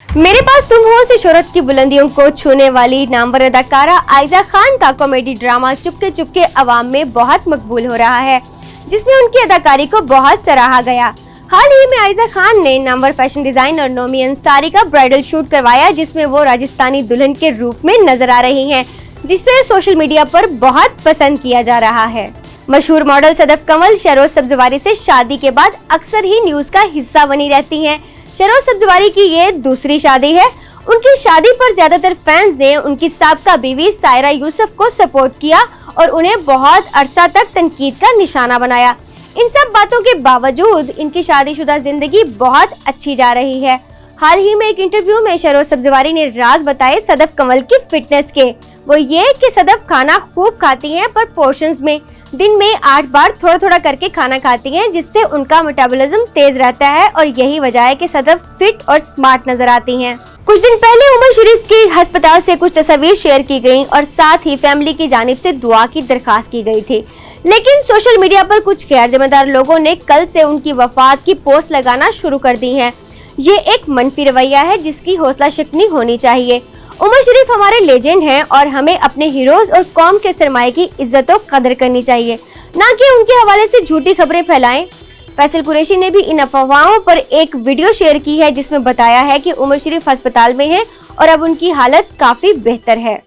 मेरे पास तुम हो से शोहरत की बुलंदियों को छूने वाली नामवर अदाकारा आयजा खान का कॉमेडी ड्रामा चुपके चुपके अवाम में बहुत मकबूल हो रहा है, जिसमें उनकी अदाकारी को बहुत सराहा गया। हाल ही में आयजा खान ने नामवर फैशन डिजाइनर नोमी अंसारी का ब्राइडल शूट करवाया, जिसमें वो राजस्थानी दुल्हन के रूप में नजर आ रही हैं, जिसे सोशल मीडिया पर बहुत पसंद किया जा रहा है। मशहूर मॉडल सदफ कमल शहरोज सब्जवारी से शादी के बाद अक्सर ही न्यूज का हिस्सा बनी रहती हैं। शहरोज सब्जवारी की ये दूसरी शादी है। उनकी शादी पर ज्यादातर फैंस ने उनकी साबका बीवी सायरा यूसुफ को सपोर्ट किया और उन्हें बहुत अरसा तक तनकीद का निशाना बनाया। इन सब बातों के बावजूद इनकी शादीशुदा जिंदगी बहुत अच्छी जा रही है। हाल ही में एक इंटरव्यू में शहरोज सब्जवारी ने राज बताए सदफ कमल की फिटनेस के। वो ये कि सदफ खाना खूब खाती हैं, पर पोर्शंस में। दिन में 8 बार थोड़ा थोड़ा करके खाना खाती हैं, जिससे उनका मेटाबॉलिज्म तेज रहता है और यही वजह है कि सदफ फिट और स्मार्ट नजर आती हैं। कुछ दिन पहले उमर शरीफ की अस्पताल से कुछ तस्वीर शेयर की गयी और साथ ही फैमिली की जानिब से दुआ की दरखास्त की गई थी, लेकिन सोशल मीडिया पर कुछ गैर जिम्मेदार लोगों ने कल से उनकी वफात की पोस्ट लगाना शुरू कर दी है। ये एक मनफी रवैया है जिसकी हौसला शिकनी होनी चाहिए। उमर शरीफ हमारे लेजेंड हैं और हमें अपने हीरोज और कौम के सरमाए की इज्जत और कदर करनी चाहिए, ना कि उनके हवाले से झूठी खबरें फैलाएं। फैसल कुरैशी ने भी इन अफवाहों पर एक वीडियो शेयर की है, जिसमें बताया है कि उमर शरीफ अस्पताल में हैं और अब उनकी हालत काफी बेहतर है।